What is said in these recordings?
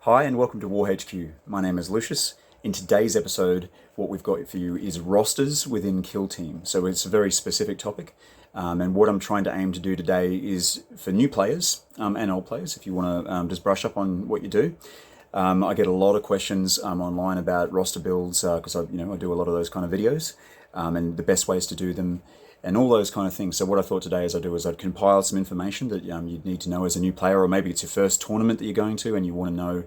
Hi and welcome to WarHQ. My name is Lucius. In today's episode, what we've got for you is rosters within Kill Team. So it's a very specific topic. And what I'm trying to aim to do today is for new players and old players, if you want to just brush up on what you do. I get a lot of questions online about roster builds because I do a lot of those kind of videos and the best ways to do them and all those kind of things. So what I thought today I'd compile some information that you'd need to know as a new player, or maybe it's your first tournament that you're going to and you want to know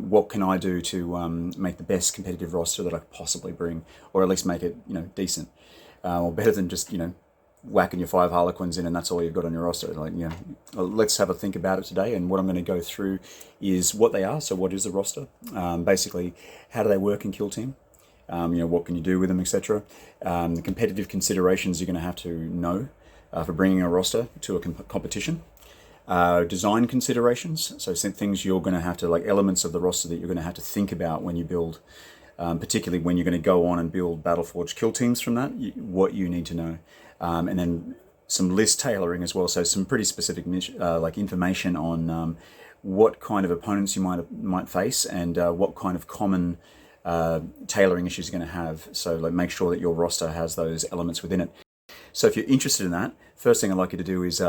what can I do to make the best competitive roster that I could possibly bring, or at least make it decent, or better than just whacking your 5 Harlequins in and that's all you've got on your roster. Let's have a think about it today. And what I'm going to go through is what they are. So what is a roster? Basically, how do they work in Kill Team? What can you do with them, etc. The competitive considerations you're going to have to know for bringing a roster to a competition. Design considerations, so things you're going to have to, like elements of the roster that you're going to have to think about when you build, particularly when you're going to go on and build Battleforge kill teams from that, what you need to know. And then some list tailoring as well, so some pretty specific information on what kind of opponents you might face and what kind of common tailoring issues you're going to have. So make sure that your roster has those elements within it. So if you're interested in that, first thing I'd like you to do is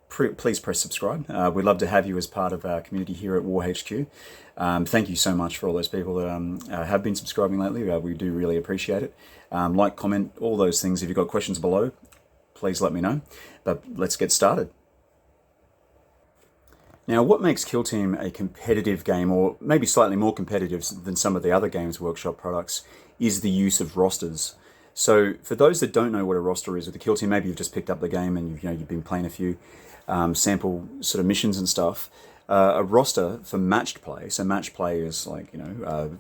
please press subscribe. We'd love to have you as part of our community here at WarHQ. Thank you so much for all those people that have been subscribing lately. We do really appreciate it. Like, comment, all those things. If you've got questions below, please let me know. But let's get started. Now, what makes Kill Team a competitive game, or maybe slightly more competitive than some of the other Games Workshop products, is the use of rosters. So for those that don't know what a roster is with the Kill Team, maybe you've just picked up the game and you've been playing a few sample sort of missions and stuff. A roster for matched play, so matched play is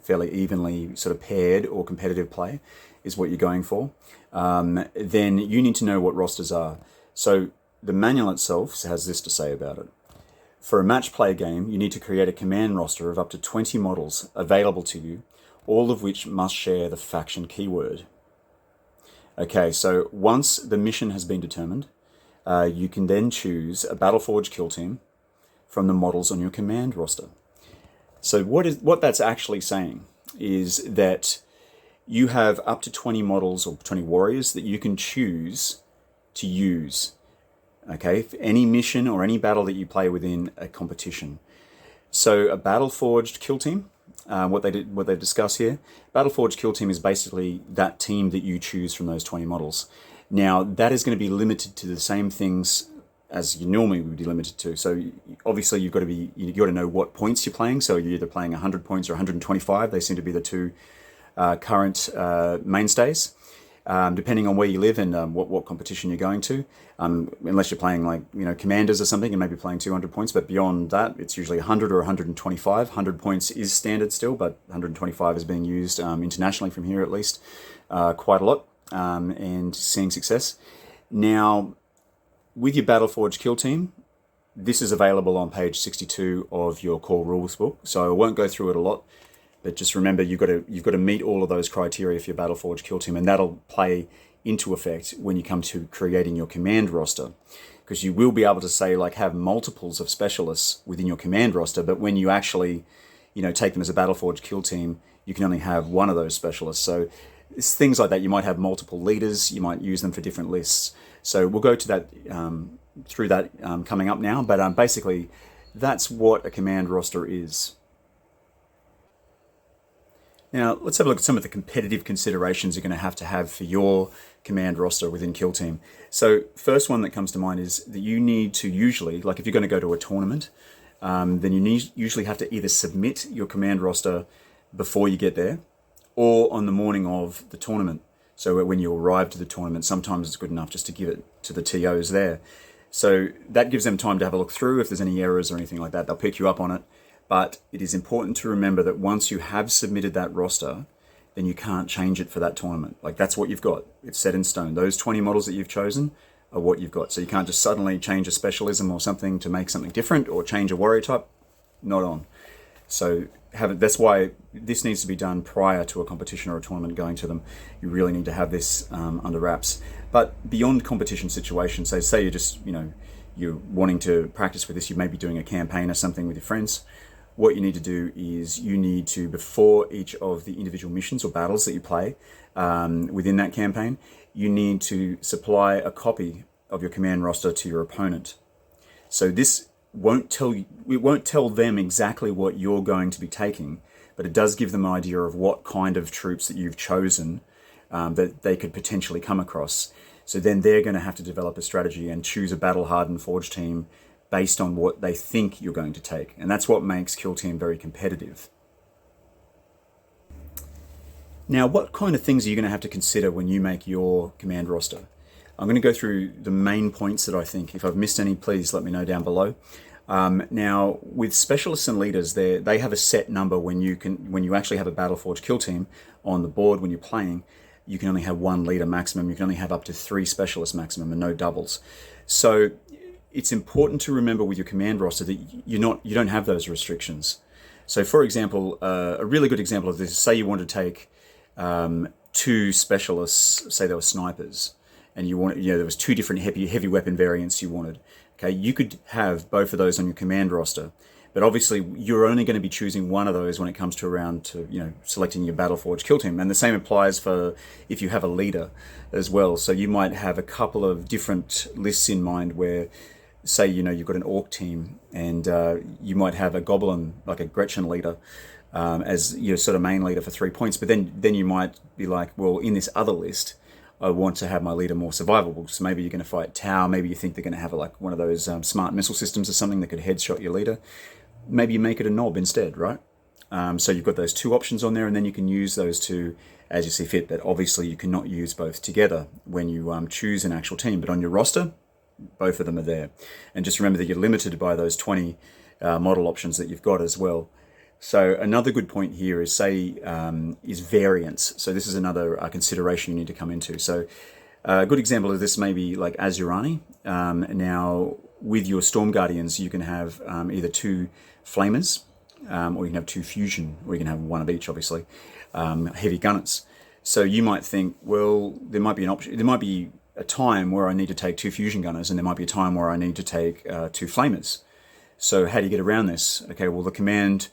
fairly evenly sort of paired or competitive play is what you're going for. Then you need to know what rosters are. So the manual itself has this to say about it. For a match play game, you need to create a command roster of up to 20 models available to you, all of which must share the faction keyword. Okay, so once the mission has been determined, you can then choose a Battleforge kill team from the models on your command roster. So what that's actually saying is that you have up to 20 models or 20 warriors that you can choose to use. Okay, for any mission or any battle that you play within a competition. So a Battleforged kill team, what they discuss here, Battleforged kill team is basically that team that you choose from those 20 models. Now that is going to be limited to the same things as you normally would be limited to. So obviously you've got to know what points you're playing. So you're either playing 100 points or 125. They seem to be the two current mainstays. Depending on where you live and what competition you're going to, unless you're playing commanders or something, you may be playing 200 points, but beyond that, it's usually 100 or 125. 100 points is standard still, but 125 is being used internationally from here at least quite a lot and seeing success. Now, with your Battleforge kill team, this is available on page 62 of your core rules book, so I won't go through it a lot. But just remember, you've got to meet all of those criteria for your Battleforge kill team, and that'll play into effect when you come to creating your command roster, because you will be able to say have multiples of specialists within your command roster, but when you actually take them as a Battleforge kill team, you can only have one of those specialists. So it's things like that. You might have multiple leaders. You might use them for different lists. So we'll go to that through that coming up now. But basically, that's what a command roster is. Now, let's have a look at some of the competitive considerations you're going to have for your command roster within Kill Team. So first one that comes to mind is that you need to usually, if you're going to go to a tournament, then you usually have to either submit your command roster before you get there or on the morning of the tournament. So when you arrive to the tournament, sometimes it's good enough just to give it to the TOs there. So that gives them time to have a look through. If there's any errors or anything like that, they'll pick you up on it. But it is important to remember that once you have submitted that roster, then you can't change it for that tournament. That's what you've got. It's set in stone. Those 20 models that you've chosen are what you've got. So you can't just suddenly change a specialism or something to make something different or change a warrior type. Not on. So that's why this needs to be done prior to a competition or a tournament going to them. You really need to have this under wraps. But beyond competition situations, so say you're just, you're wanting to practice with this, you may be doing a campaign or something with your friends. what you need to do is you need to, before each of the individual missions or battles that you play within that campaign, you need to supply a copy of your command roster to your opponent. So this won't tell them exactly what you're going to be taking, but it does give them an idea of what kind of troops that you've chosen that they could potentially come across. So then they're going to have to develop a strategy and choose a battle-hardened Forge team based on what they think you're going to take. And that's what makes Kill Team very competitive. Now, what kind of things are you going to have to consider when you make your command roster? I'm going to go through the main points that I think. If I've missed any, please let me know down below. Now, with specialists and leaders, they have a set number when you actually have a Battleforge kill team on the board when you're playing. You can only have one leader maximum. You can only have up to 3 specialists maximum and no doubles. So it's important to remember with your command roster that you don't have those restrictions. So, for example, a really good example of this: say you want to take 2 specialists, say they were snipers, and there was 2 different heavy weapon variants you wanted. Okay, you could have both of those on your command roster, but obviously you're only going to be choosing one of those when it comes to around to selecting your Battleforge kill team. And the same applies for if you have a leader as well. So you might have a couple of different lists in mind where, say, you've got an orc team and you might have a goblin, like a Gretchen leader, as your sort of main leader for 3 points. But then you might be like, well, in this other list, I want to have my leader more survivable. So maybe you're going to fight Tau. Maybe you think they're going to have one of those smart missile systems or something that could headshot your leader. Maybe you make it a knob instead, right? So you've got those 2 options on there, and then you can use those 2 as you see fit. But obviously you cannot use both together when you choose an actual team. But on your roster, both of them are there. And just remember that you're limited by those 20 model options that you've got as well. So another good point here is is variance. So this is another consideration you need to come into. So a good example of this may be like Azurani. Now with your Storm Guardians, you can have either 2 Flamers, or you can have 2 Fusion, or you can have 1 of each, obviously, heavy gunners. So you might think, well, there might be an option. There might be a time where I need to take 2 Fusion Gunners, and there might be a time where I need to take 2 Flamers. So how do you get around this? Okay, well, the command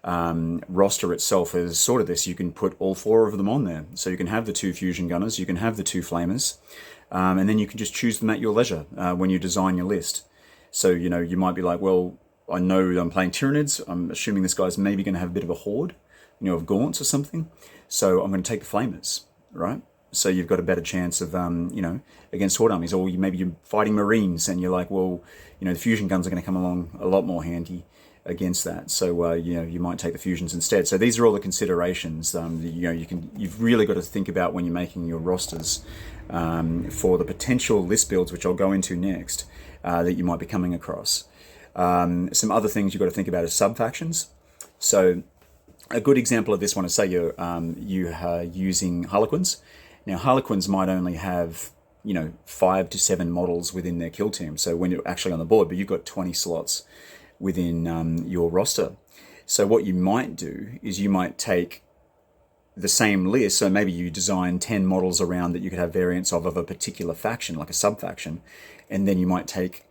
roster itself is sort of this. You can put all 4 of them on there. So you can have the 2 Fusion Gunners, you can have the 2 Flamers, and then you can just choose them at your leisure when you design your list. So, you might be like, well, I know I'm playing Tyranids. I'm assuming this guy's maybe going to have a bit of a horde, of gaunts or something. So I'm going to take the Flamers, right? So you've got a better chance of, against horde armies. Or maybe you're fighting Marines and you're like, well, the fusion guns are going to come along a lot more handy against that. So, you might take the fusions instead. So these are all the considerations you've really got to think about when you're making your rosters for the potential list builds, which I'll go into next, that you might be coming across. Some other things you've got to think about is sub-factions. So a good example of this one is, say you are using Harlequins. Now, Harlequins might only have 5 to 7 models within their kill team. So when you're actually on the board, but you've got 20 slots within your roster. So what you might do is you might take the same list. So maybe you design 10 models around that you could have variants of a particular faction, like a sub-faction, and then you might take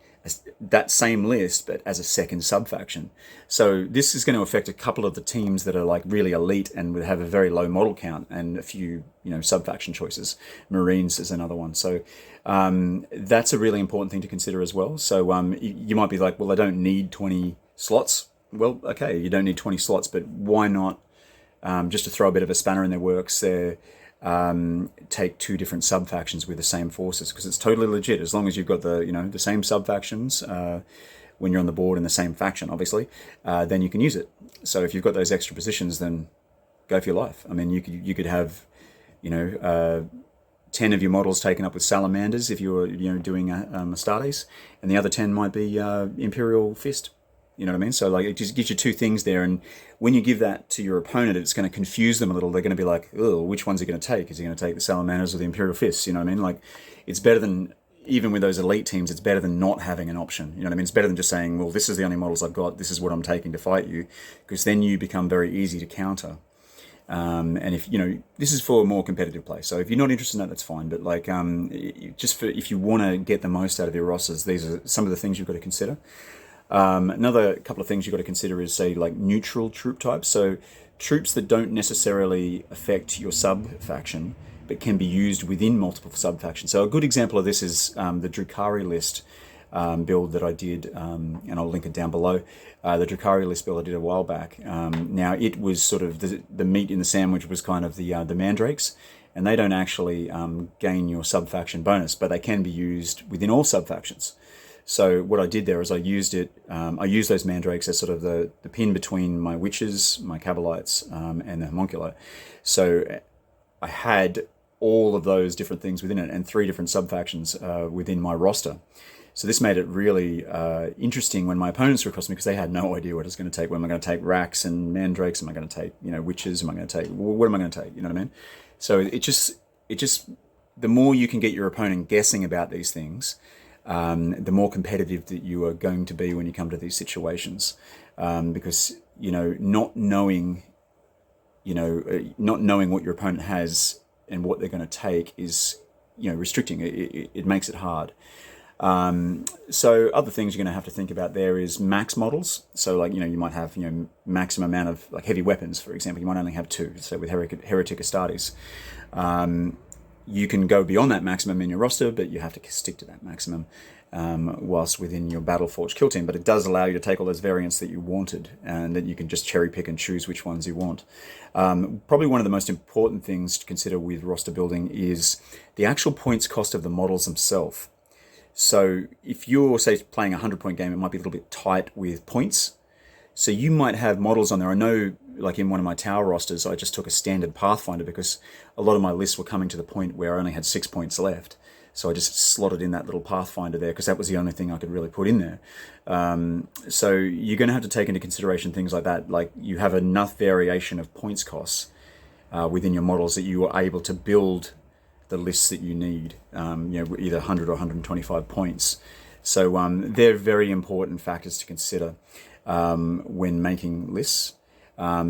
that same list but as a second sub-faction. So this is going to affect a couple of the teams that are like really elite and would have a very low model count and a few sub-faction choices. Marines is another one. So that's a really important thing to consider as well. So you might be like, well, I don't need 20 slots. Well, okay, you don't need 20 slots, but why not, just to throw a bit of a spanner in their works there, take 2 different sub-factions with the same forces, because it's totally legit as long as you've got the same sub-factions when you're on the board in the same faction, obviously, then you can use it. So if you've got those extra positions, then go for your life. I mean, you could have 10 of your models taken up with salamanders if you're doing Astartes, and the other 10 might be Imperial Fist. You know what I mean? So like, it just gives you 2 things there, and when you give that to your opponent, it's going to confuse them a little. They're going to be like, oh, which one's he going to take? Is he going to take the salamanders or the Imperial Fists? You know what I mean? Like, it's better than, even with those elite teams, it's better than not having an option. You know what I mean? It's better than just saying, well, this is the only models I've got, this is what I'm taking to fight you, because then you become very easy to counter. And if this is for a more competitive play, so if you're not interested in that, that's fine. But like, just for if you want to get the most out of your rosters, these are some of the things you've got to consider. Another couple of things you've got to consider is, say, like neutral troop types. So troops that don't necessarily affect your sub-faction, but can be used within multiple sub-factions. So a good example of this is the Drukhari list build that I did, and I'll link it down below. The Drukhari list build I did a while back. Now, it was sort of the meat in the sandwich was kind of the Mandrakes, and they don't actually gain your sub-faction bonus, but they can be used within all sub-factions. So what I did there is I used those Mandrakes as sort of the pin between my Witches, my Cabalites, and the Homunculi. So I had all of those different things within it and 3 different sub-factions within my roster. So this made it really interesting when my opponents were across me, because they had no idea what I was going to take. When am I going to take Racks and Mandrakes? Am I going to take, Witches? Am I going to take, what am I going to take? You know what I mean? So it just, the more you can get your opponent guessing about these things, the more competitive that you are going to be when you come to these situations. Because, not knowing what your opponent has and what they're going to take is, restricting. It makes it hard. So other things you're going to have to think about there is max models. So like, you might have, maximum amount of like heavy weapons, for example. You might only have 2. So with Heretic Astartes, you can go beyond that maximum in your roster, but you have to stick to that maximum whilst within your Battleforged kill team. But it does allow you to take all those variants that you wanted, and that you can just cherry pick and choose which ones you want. Probably one of the most important things to consider with roster building is the actual points cost of the models themselves. So if you're, say, playing a 100-point game, it might be a little bit tight with points. So you might have models on there. I know, like in one of my tower rosters, I just took a standard Pathfinder because a lot of my lists were coming to the point where I only had 6 points left. So I just slotted in that little Pathfinder there because that was the only thing I could really put in there. So you're going to have to take into consideration things like that. Like you have enough variation of points costs within your models that you are able to build the lists that you need, either 100 or 125 points. So they're very important factors to consider when making lists.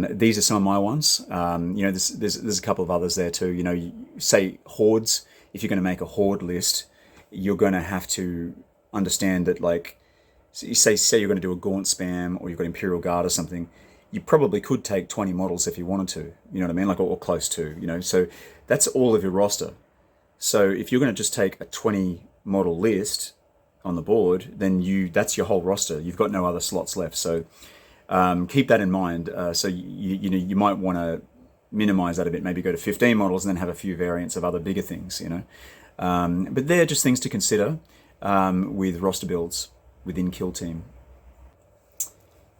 These are some of my ones. There's a couple of others there too. Say hordes. If you're going to make a horde list, you're going to have to understand that, like, say you're going to do a Gaunt spam or you've got Imperial Guard or something. You probably could take 20 models if you wanted to. You know what I mean? Like, or close to. So that's all of your roster. So if you're going to just take a 20 model list on the board, then that's your whole roster. You've got no other slots left. So keep that in mind. So you might want to minimize that a bit. Maybe go to 15 models and then have a few variants of other bigger things. But they're just things to consider with roster builds within Kill Team.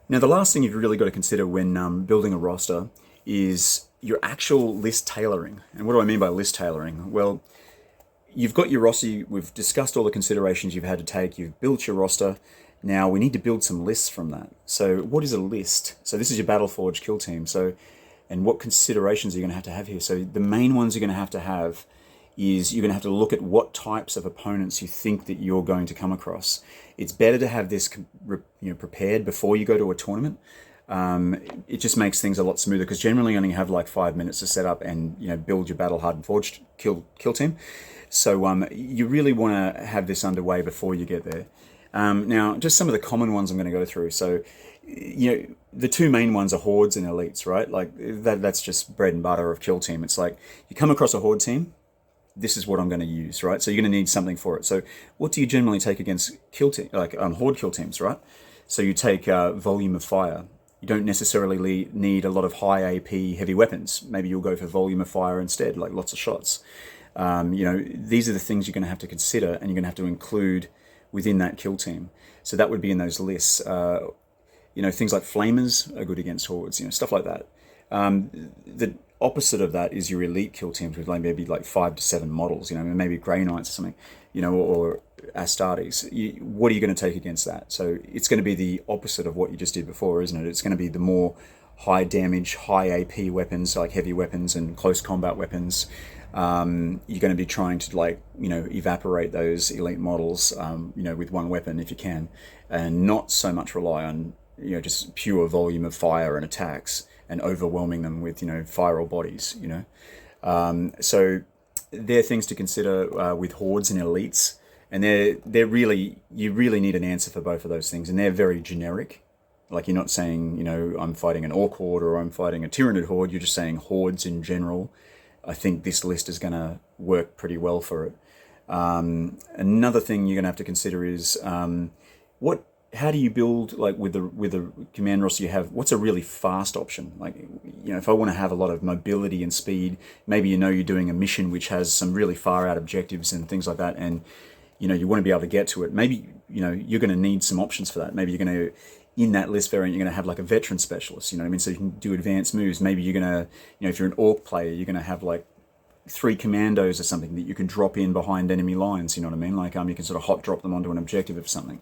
Now, the last thing you've really got to consider when building a roster is your actual list tailoring. And what do I mean by list tailoring? Well, you've got your roster. We've discussed all the considerations you've had to take. You've built your roster. Now we need to build some lists from that. So what is a list? So this is your Battleforged kill team. And what considerations are you going to have here? So the main ones you're going to have is you're going to have to look at what types of opponents you think that you're going to come across. It's better to have this prepared before you go to a tournament. It just makes things a lot smoother because generally you only have like 5 minutes to set up and build your battle hardened forged kill team. So you really want to have this underway before you get there. Now, just some of the common ones I'm going to go through. So, the 2 main ones are hordes and elites, right? Like that's just bread and butter of kill team. It's like you come across a horde team, this is what I'm going to use, right? So you're going to need something for it. So what do you generally take against kill team, like horde kill teams, right? So you take volume of fire. You don't necessarily need a lot of high AP heavy weapons. Maybe you'll go for volume of fire instead, like lots of shots. These are the things you're going to have to consider and you're going to have to include within that kill team. So that would be in those lists. Things like flamers are good against hordes, stuff like that. The opposite of that is your elite kill teams with maybe like 5 to 7 models, maybe Grey Knights or something, or Astartes. What are you going to take against that? So it's going to be the opposite of what you just did before, isn't it? It's going to be the more high damage, high AP weapons, like heavy weapons and close combat weapons. You're going to be trying to evaporate those elite models, with one weapon if you can, and not so much rely on, just pure volume of fire and attacks and overwhelming them with, viral bodies, So they're things to consider with hordes and elites. And they're really, you really need an answer for both of those things, and they're very generic. Like, you're not saying, I'm fighting an orc horde or I'm fighting a Tyranid horde. You're just saying hordes in general. I think this list is going to work pretty well for it. Another thing you're going to have to consider is how do you build, like, with the command roster you have, what's a really fast option? Like, if I want to have a lot of mobility and speed, maybe you're doing a mission which has some really far out objectives and things like that, and you want to be able to get to it. Maybe you're going to need some options for that. Maybe you're going to, in that list variant, you're going to have like a veteran specialist, you know what I mean? So you can do advanced moves. Maybe you're going to, if you're an orc player, you're going to have like 3 commandos or something that you can drop in behind enemy lines, you know what I mean? Like, you can sort of hot drop them onto an objective or something.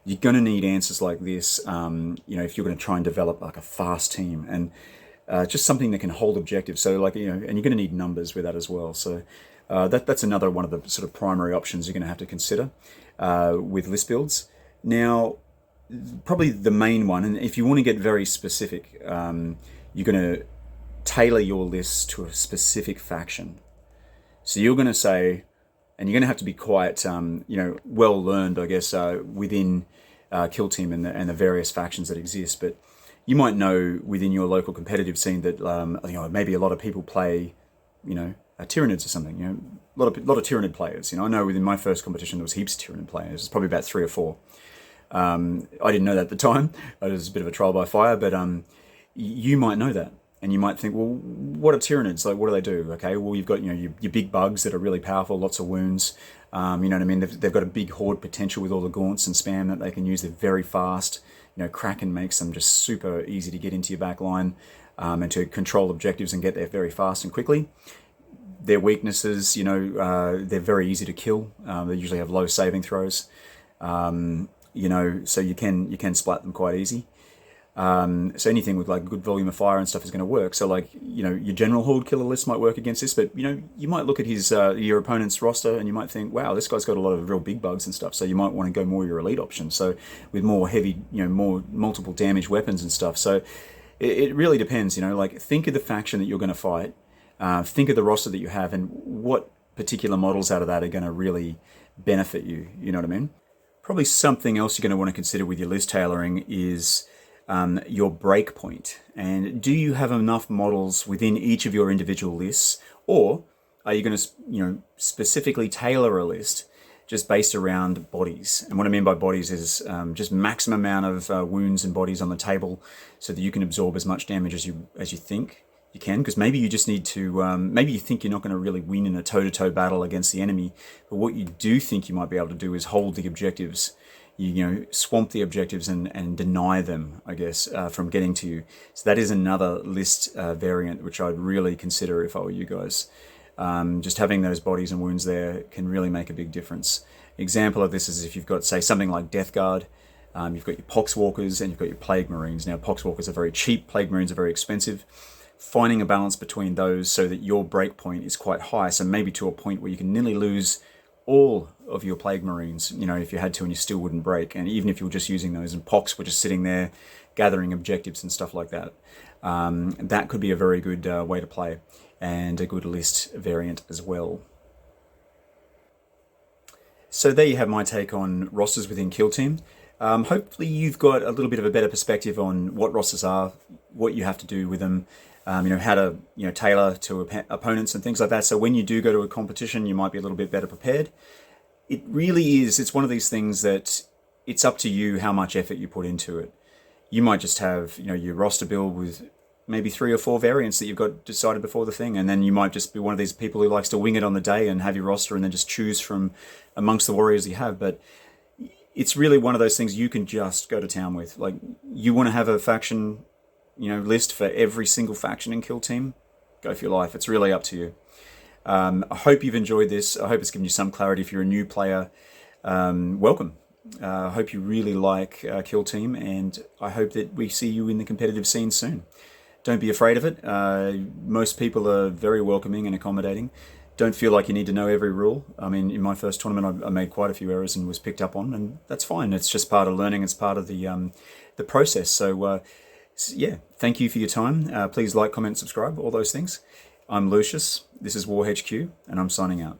You're going to need answers like this, if you're going to try and develop like a fast team, and just something that can hold objectives. So like, and you're going to need numbers with that as well. So that's another one of the sort of primary options you're going to have to consider with list builds. Now, probably the main one, and if you want to get very specific, you're going to tailor your list to a specific faction. So you're going to say, and you're going to have to be quite, well learned, I guess, within Kill Team and the various factions that exist. But you might know within your local competitive scene that maybe a lot of people play, Tyranids or something. A lot of Tyranid players. I know within my first competition there was heaps of Tyranid players. It's probably about 3 or 4. I didn't know that at the time. It was a bit of a trial by fire, but you might know that. And you might think, well, what are Tyranids? Like, what do they do? Okay, well, you've got, your big bugs that are really powerful, lots of wounds. You know what I mean? They've got a big horde potential with all the gaunts and spam that they can use. They're very fast. Kraken makes them just super easy to get into your back line and to control objectives and get there very fast and quickly. Their weaknesses, they're very easy to kill. They usually have low saving throws. So you can splat them quite easy. So anything with like good volume of fire and stuff is going to work. So like, your general horde killer list might work against this, but you might look at his your opponent's roster and you might think, wow, this guy's got a lot of real big bugs and stuff. So you might want to go more your elite option. So with more heavy, more multiple damage weapons and stuff. So it really depends, like, think of the faction that you're going to fight. Think of the roster that you have and what particular models out of that are going to really benefit you. You know what I mean? Probably something else you're going to want to consider with your list tailoring is your break point. And do you have enough models within each of your individual lists, or are you going to specifically tailor a list just based around bodies? And what I mean by bodies is just maximum amount of wounds and bodies on the table so that you can absorb as much damage as you think you can, because maybe you just need to, maybe you think you're not going to really win in a toe-to-toe battle against the enemy, but what you do think you might be able to do is hold the objectives, swamp the objectives and deny them, I guess, from getting to you. So that is another list variant which I'd really consider if I were you guys. Just having those bodies and wounds there can really make a big difference. Example of this is if you've got, say, something like Death Guard, you've got your Poxwalkers and you've got your Plague Marines. Now, Poxwalkers are very cheap, Plague Marines are very expensive. Finding a balance between those so that your break point is quite high, so maybe to a point where you can nearly lose all of your Plague Marines, if you had to, and you still wouldn't break. And even if you were just using those and Pox were just sitting there gathering objectives and stuff like that, that could be a very good way to play and a good list variant as well. So there you have my take on rosters within Kill Team. Hopefully you've got a little bit of a better perspective on what rosters are, what you have to do with them, how to tailor to opponents and things like that. So when you do go to a competition, you might be a little bit better prepared. It really is, it's one of these things that it's up to you how much effort you put into it. You might just have, your roster build with maybe 3 or 4 variants that you've got decided before the thing, and then you might just be one of these people who likes to wing it on the day and have your roster and then just choose from amongst the warriors you have. But it's really one of those things you can just go to town with. Like, you want to have a faction, list for every single faction in Kill Team, go for your life. It's really up to you. I hope you've enjoyed this. I hope it's given you some clarity. If you're a new player, welcome. I hope you really like Kill Team, and I hope that we see you in the competitive scene soon. Don't be afraid of it. Most people are very welcoming and accommodating. Don't feel like you need to know every rule. I mean, in my first tournament, I made quite a few errors and was picked up on, and that's fine. It's just part of learning. It's part of the process. So, yeah, thank you for your time. Please like, comment, subscribe, all those things. I'm Lucius. This is WarHQ, and I'm signing out.